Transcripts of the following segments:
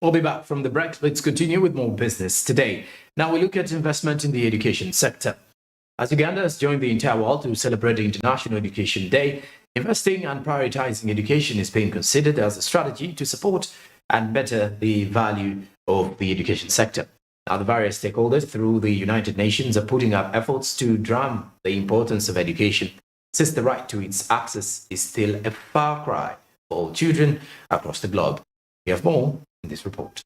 We'll be back from the break. Let's continue with more business today. Now we look at investment in the education sector. As Uganda has joined the entire world to celebrate International Education Day, investing and prioritizing education is being considered as a strategy to support and better the value of the education sector. Now, the various stakeholders through the United Nations are putting up efforts to drum the importance of education, since the right to its access is still a far cry for all children across the globe. We have more in this report.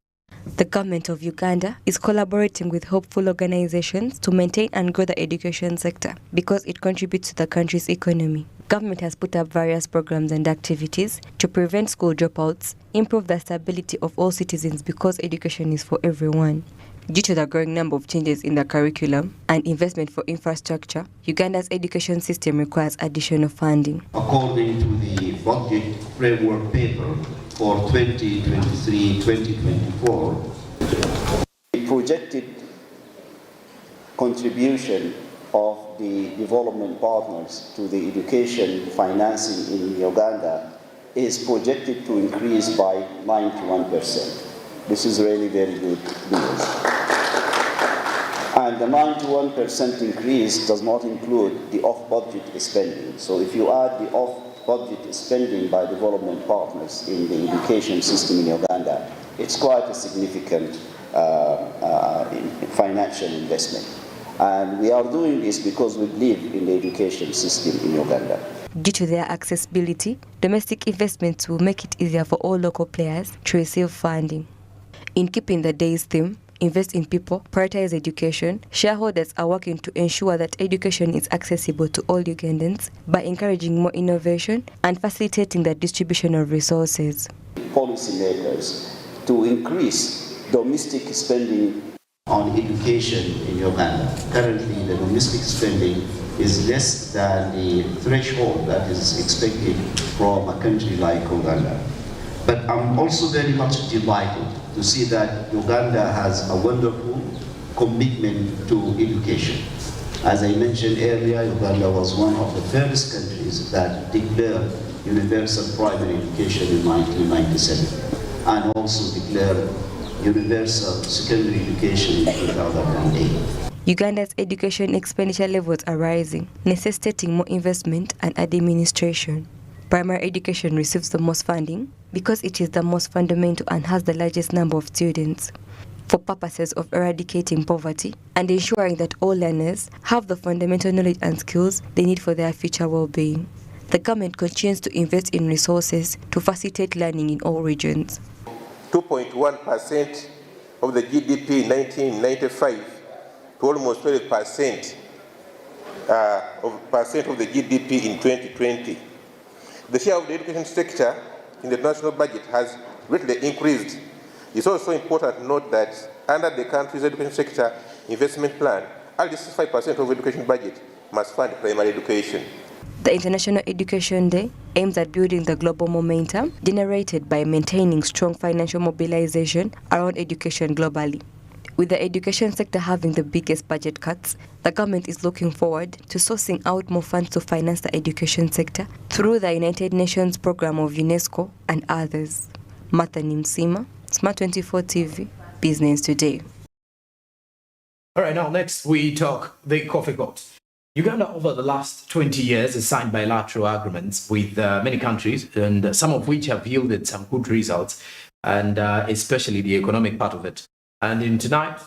The government of Uganda is collaborating with hopeful organizations to maintain and grow the education sector because it contributes to the country's economy. Government has put up various programs and activities to prevent school dropouts, improve the stability of all citizens because education is for everyone. Due to the growing number of changes in the curriculum and investment for infrastructure, Uganda's education system requires additional funding. According to the budget framework paper for 2023-2024, the projected contribution of the development partners to the education financing in Uganda is projected to increase by 91%. This is really very good news. And the 91% increase does not include the off-budget spending. So if you add the off-budget spending by development partners in the education system in Uganda, it's quite a significant financial investment. And we are doing this because we believe in the education system in Uganda. Due to their accessibility, domestic investments will make it easier for all local players to receive funding. In keeping the day's theme, invest in people, prioritize education, shareholders are working to ensure that education is accessible to all Ugandans by encouraging more innovation and facilitating the distribution of resources. Policymakers to increase domestic spending on education in Uganda. Currently, the domestic spending is less than the threshold that is expected from a country like Uganda. But I'm also very much delighted to see that Uganda has a wonderful commitment to education. As I mentioned earlier, Uganda was one of the first countries that declared universal primary education in 1997 and also declared universal secondary education in 2008. Uganda's education expenditure levels are rising, necessitating more investment and administration. Primary education receives the most funding because it is the most fundamental and has the largest number of students. For purposes of eradicating poverty and ensuring that all learners have the fundamental knowledge and skills they need for their future well-being, the government continues to invest in resources to facilitate learning in all regions. 2.1% of the GDP in 1995 to almost 12% of the GDP in 2020. The share of the education sector in the national budget has greatly increased. It's also important to note that under the country's education sector investment plan, at least 5% of education budget must fund primary education. The International Education Day aims at building the global momentum generated by maintaining strong financial mobilization around education globally. With the education sector having the biggest budget cuts, the government is looking forward to sourcing out more funds to finance the education sector through the United Nations program of UNESCO and others. Martha Nimsima, Smart 24 TV, Business Today. All right, now next we talk the coffee pot. Uganda over the last 20 years has signed bilateral agreements with many countries, and some of which have yielded some good results, and especially the economic part of it. And in tonight's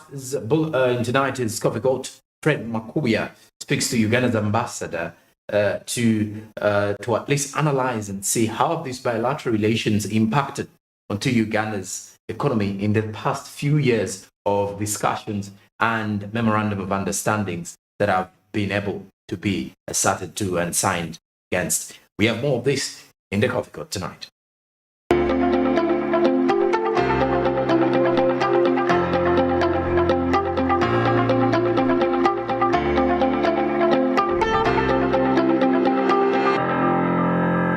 coffee court, Fred Makuya speaks to Uganda's ambassador to at least analyze and see how these bilateral relations impacted onto Uganda's economy in the past few years of discussions and memorandum of understandings that have been able to be asserted to and signed against. We have more of this in the coffee court tonight.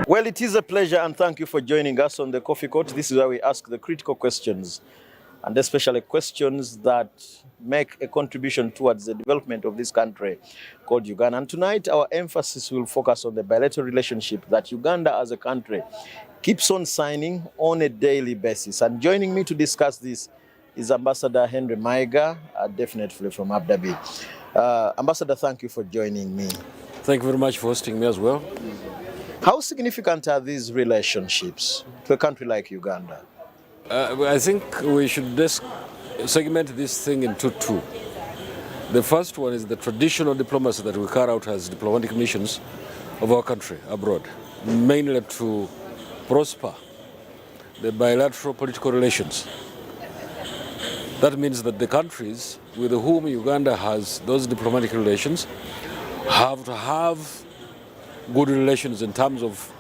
Well, it is a pleasure and thank you for joining us on the Coffee Court. This is where we ask the critical questions and especially questions that make a contribution towards the development of this country called Uganda. And tonight, our emphasis will focus on the bilateral relationship that Uganda as a country keeps on signing on a daily basis. And joining me to discuss this is Ambassador Henry Maiga, definitely from Abu Dhabi. Ambassador, thank you for joining me. Thank you very much for hosting me as well. How significant are these relationships to a country like Uganda? I think we should just segment this thing into two. The first one is the traditional diplomacy that we carry out as diplomatic missions of our country abroad, mainly to prosper the bilateral political relations. That means that the countries with whom Uganda has those diplomatic relations have to have good relations in terms of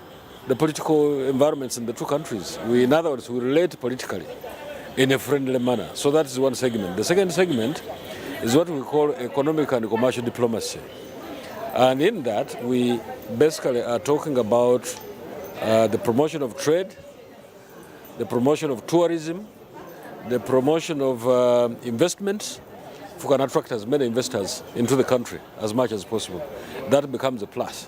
the political environments in the two countries. In other words, we relate politically in a friendly manner. So that is one segment. The second segment is what we call economic and commercial diplomacy. And in that, we basically are talking about the promotion of trade, the promotion of tourism, the promotion of investments. If we can attract as many investors into the country as much as possible, that becomes a plus.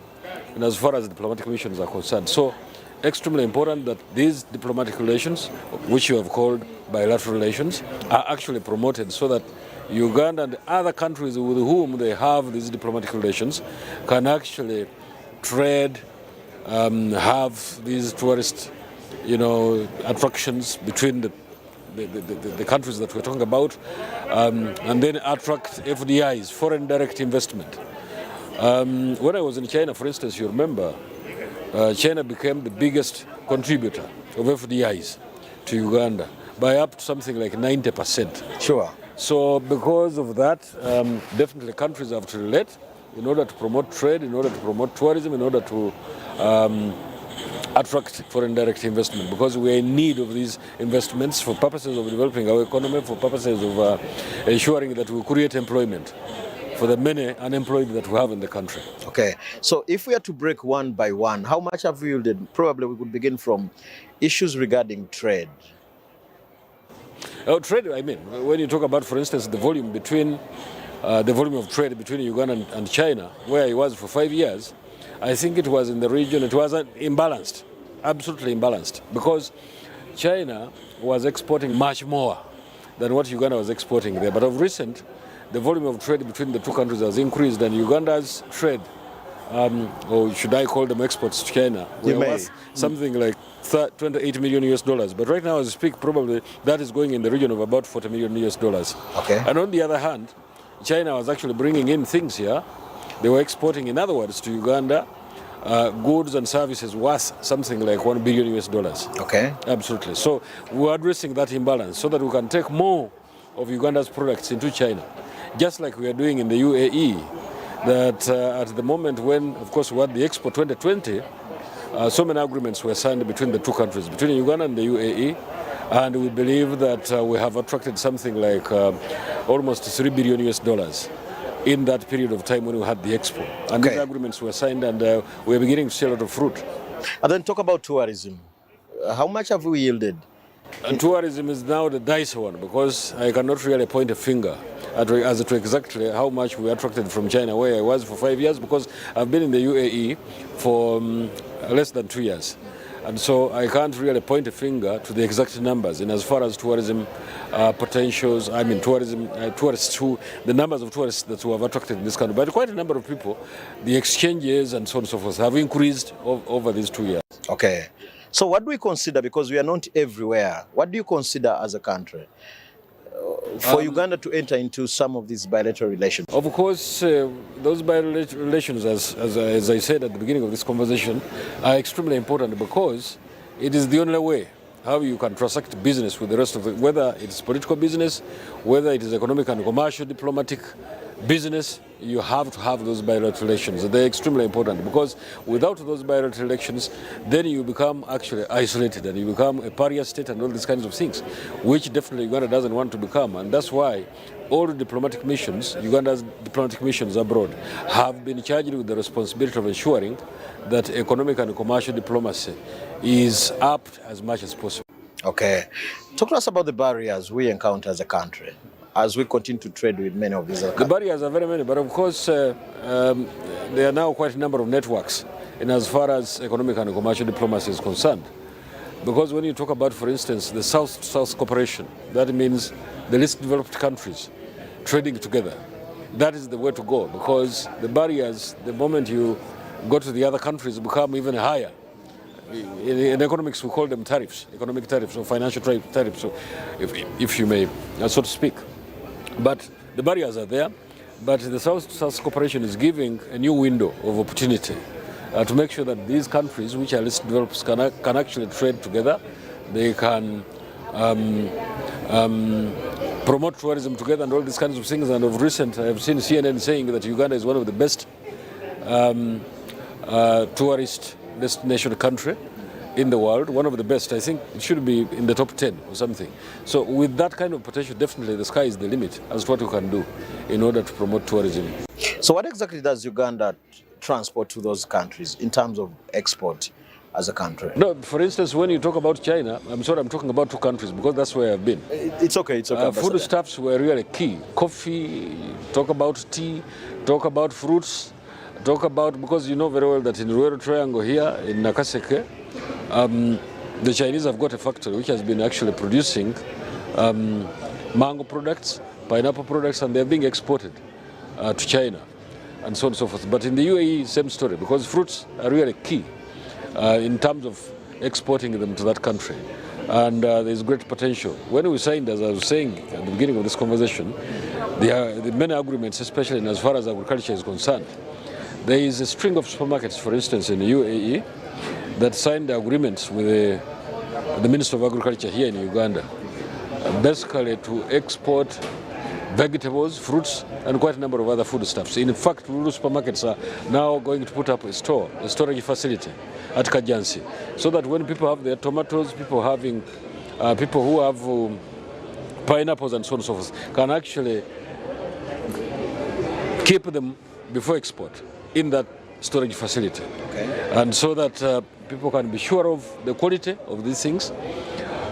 And as far as diplomatic missions are concerned. So extremely important that these diplomatic relations, which you have called bilateral relations, are actually promoted so that Uganda and other countries with whom they have these diplomatic relations can actually trade, have these tourist, attractions between the countries that we're talking about, and then attract FDIs, foreign direct investment. When I was in China, for instance, you remember, China became the biggest contributor of FDIs to Uganda by up to something like 90%. Sure. So because of that, definitely countries have to relate in order to promote trade, in order to promote tourism, in order to attract foreign direct investment, because we are in need of these investments for purposes of developing our economy, for purposes of ensuring that we create employment for the many unemployed that we have in the country. Okay, so if we are to break one by one, how much have you yielded? Probably we could begin from issues regarding trade. Trade, I mean, when you talk about, for instance, the volume of trade between Uganda and China, where it was for 5 years, I think it was in the region, it was imbalanced, absolutely imbalanced, because China was exporting much more than what Uganda was exporting there. But of recent, the volume of trade between the two countries has increased, and Uganda's trade, or should I call them exports to China, was something like 28 million US dollars. But right now, as I speak, probably that is going in the region of about 40 million US dollars. Okay. And on the other hand, China was actually bringing in things here. They were exporting, in other words, to Uganda, goods and services worth something like 1 billion US dollars. Okay. Absolutely. So we're addressing that imbalance so that we can take more of Uganda's products into China, just like we are doing in the UAE, that at the moment when, of course, we had the Expo 2020, so many agreements were signed between the two countries, between Uganda and the UAE, and we believe that we have attracted something like almost 3 billion US dollars in that period of time when we had the Expo. And these agreements were signed, and we're beginning to see a lot of fruit. And then talk about tourism. How much have we yielded? And tourism is now the dicey one, because I cannot really point a finger as to exactly how much we attracted from China, where I was for 5 years, because I've been in the UAE for less than 2 years. And so I can't really point a finger to the exact numbers in as far as tourism potentials, I mean tourists the numbers of tourists that we have attracted in this country. But quite a number of people, the exchanges and so on and so forth have increased over these 2 years. Okay. So what do we consider, because we are not everywhere, what do you consider as a country for Uganda to enter into some of these bilateral relations? Of course, those bilateral relations, as I said at the beginning of this conversation, are extremely important, because it is the only way how you can transact business with the rest of the, whether it's political business, whether it is economic and commercial, diplomatic business, you have to have those bilateral relations. They're extremely important, because without those bilateral relations, then you become actually isolated and you become a pariah state and all these kinds of things, which definitely Uganda doesn't want to become. And that's why all the diplomatic missions, Uganda's diplomatic missions abroad, have been charged with the responsibility of ensuring that economic and commercial diplomacy is upped as much as possible. Okay. Talk to us about the barriers we encounter as a country as we continue to trade with many of these other The countries. barriers are very many, but of course, there are now quite a number of networks in as far as economic and commercial diplomacy is concerned. Because when you talk about, for instance, the South-South cooperation, that means the least developed countries trading together. That is the way to go, because the barriers, the moment you go to the other countries, become even higher. In economics, we call them tariffs, economic tariffs or financial tariffs, so if you may, so to speak. But the barriers are there, but the South-South cooperation is giving a new window of opportunity to make sure that these countries, which are least developed, can actually trade together. They can promote tourism together and all these kinds of things. And of recent, I have seen CNN saying that Uganda is one of the best tourist destination country in the world, one of the best. I think it should be in the top 10 or something. So with that kind of potential, definitely the sky is the limit as to what you can do in order to promote tourism. So what exactly does Uganda transport to those countries in terms of export as a country? No, for instance, when you talk about China, I'm sorry, I'm talking about two countries because that's where I've been. It's okay, it's okay. Foodstuffs were really key. Coffee, talk about tea, talk about fruits, talk about, because you know very well that in Rural Triangle here, in Nakaseke, the Chinese have got a factory which has been actually producing mango products, pineapple products, and they're being exported to China and so on and so forth. But in the UAE, same story, because fruits are really key in terms of exporting them to that country. And there's great potential. When we signed, as I was saying at the beginning of this conversation, the many agreements, especially in as far as agriculture is concerned. There is a string of supermarkets, for instance, in the UAE that signed agreements with the Minister of Agriculture here in Uganda, basically to export vegetables, fruits, and quite a number of other foodstuffs. In fact, Lulu supermarkets are now going to put up a storage facility at Kajansi, so that when people have their tomatoes, people who have pineapples and so on and so forth, can actually keep them before export in that storage facility. Okay. And so that people can be sure of the quality of these things,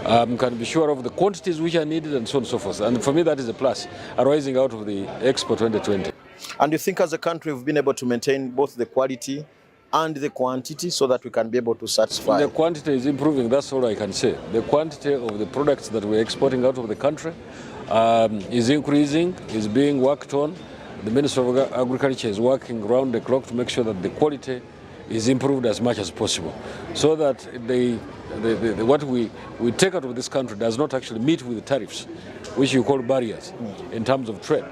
can be sure of the quantities which are needed, and so on and so forth. And for me, that is a plus arising out of the Expo 2020. And you think as a country we've been able to maintain both the quality and the quantity so that we can be able to satisfy? The quantity is improving, that's all I can say. The quantity of the products that we're exporting out of the country is increasing, is being worked on. The Minister of Agriculture is working round the clock to make sure that the quality is improved as much as possible, so that what we take out of this country does not actually meet with the tariffs, which you call barriers in terms of trade,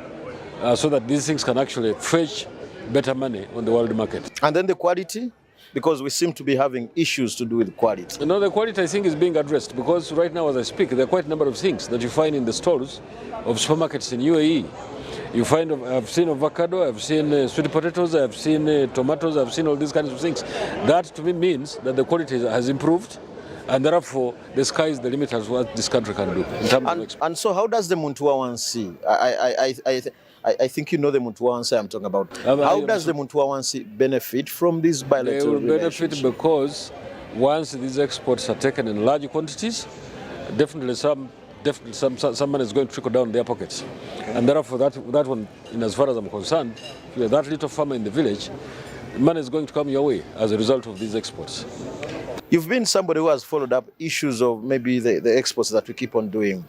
so that these things can actually fetch better money on the world market. And then the quality, because we seem to be having issues to do with quality. You know, the quality, I think, is being addressed, because right now as I speak, there are quite a number of things that you find in the stores of supermarkets in UAE. You find, I've seen avocado, I've seen sweet potatoes, I've seen tomatoes, I've seen all these kinds of things. That to me means that the quality has improved, and therefore the sky is the limit as what this country can do in terms of export. And so how does the Muntua one see? I think you know the Muntua one I'm talking about. How does the Muntua one benefit from these bilateral relations? They will benefit because once these exports are taken in large quantities, definitely some money is going to trickle down their pockets. Okay. And therefore that one, in as far as I'm concerned, that little farmer in the village, money is going to come your way as a result of these exports. You've been somebody who has followed up issues of maybe the exports that we keep on doing.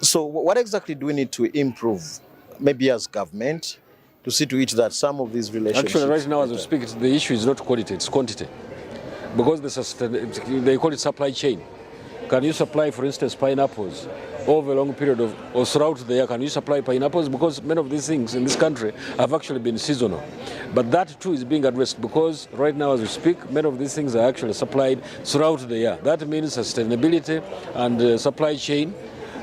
So what exactly do we need to improve, maybe as government, to see to it that some of these relationships... Actually, right now as we speak, the issue is not quality, it's quantity. Because they call it supply chain. Can you supply, for instance, pineapples over a long period or throughout the year? Can you supply pineapples? Because many of these things in this country have actually been seasonal. But that too is being addressed, because right now as we speak, many of these things are actually supplied throughout the year. That means sustainability and supply chain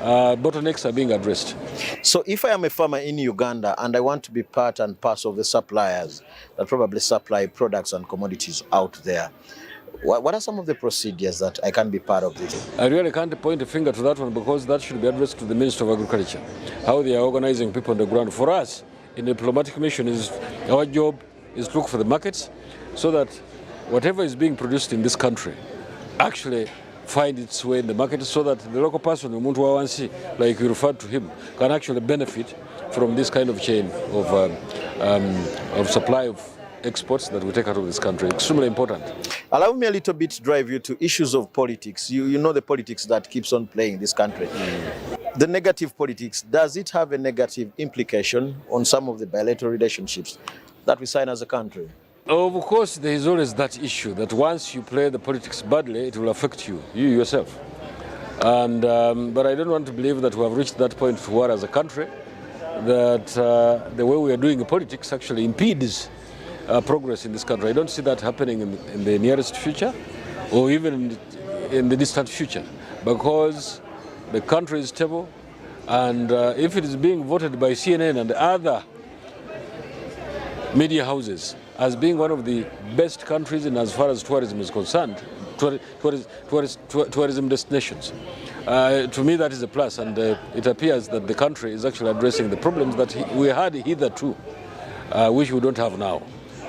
bottlenecks are being addressed. So if I am a farmer in Uganda and I want to be part and parcel of the suppliers that probably supply products and commodities out there, what are some of the procedures that I can be part of this? I really can't point a finger to that one, because that should be addressed to the Minister of Agriculture, how they are organizing people on the ground. For us, in the diplomatic mission, our job is to look for the markets, so that whatever is being produced in this country actually find its way in the market so that the local person, umuntu wa wansi, like you referred to him, can actually benefit from this kind of chain of supply of exports that we take out of this country. Extremely important. Allow me a little bit to drive you to issues of politics. You know the politics that keeps on playing in this country. The negative politics, does it have a negative implication on some of the bilateral relationships that we sign as a country? Of course, there is always that issue that once you play the politics badly, it will affect you yourself. And but I don't want to believe that we have reached that point where, as a country, that the way we are doing politics actually impedes progress in this country. I don't see that happening in the nearest future, or even in the distant future, because the country is stable, and if it is being voted by CNN and other media houses as being one of the best countries in as far as tourism is concerned, tourism destinations. To me, that is a plus, and it appears that the country is actually addressing the problems that we had hitherto, which we don't have now.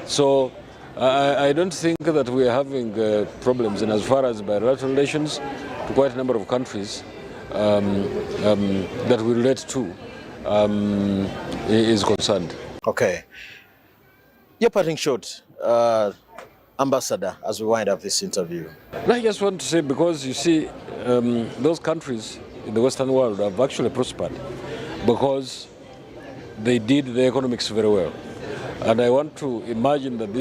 So I don't think that we are having problems in as far as bilateral relations to quite a number of countries that we relate to is concerned. Okay. Your parting shot, Ambassador, as we wind up this interview. I just want to say, because you see, those countries in the Western world have actually prospered because they did the economics very well. And I want to imagine that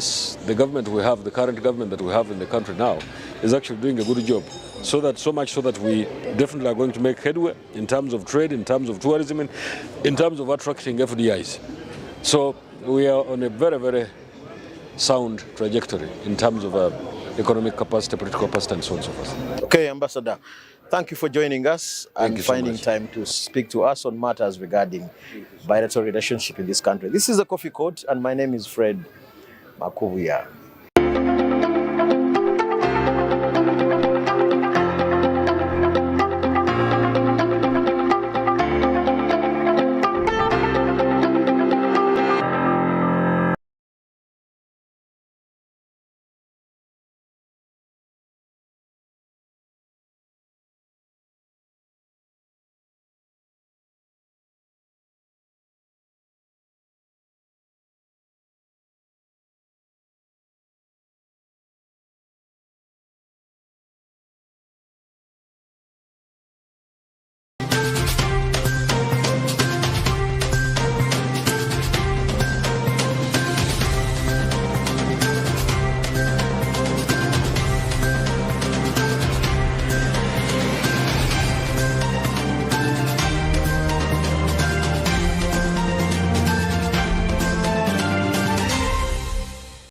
the government we have, the current government that we have in the country now, is actually doing a good job. So much so that we definitely are going to make headway in terms of trade, in terms of tourism, in terms of attracting FDIs. So we are on a very, very sound trajectory in terms of economic capacity, political capacity, and so on and so forth. Okay, Ambassador, thank you for joining us and finding time to speak to us on matters regarding bilateral relationship in this country. This is the Coffee Court, and my name is Fred Makubuya.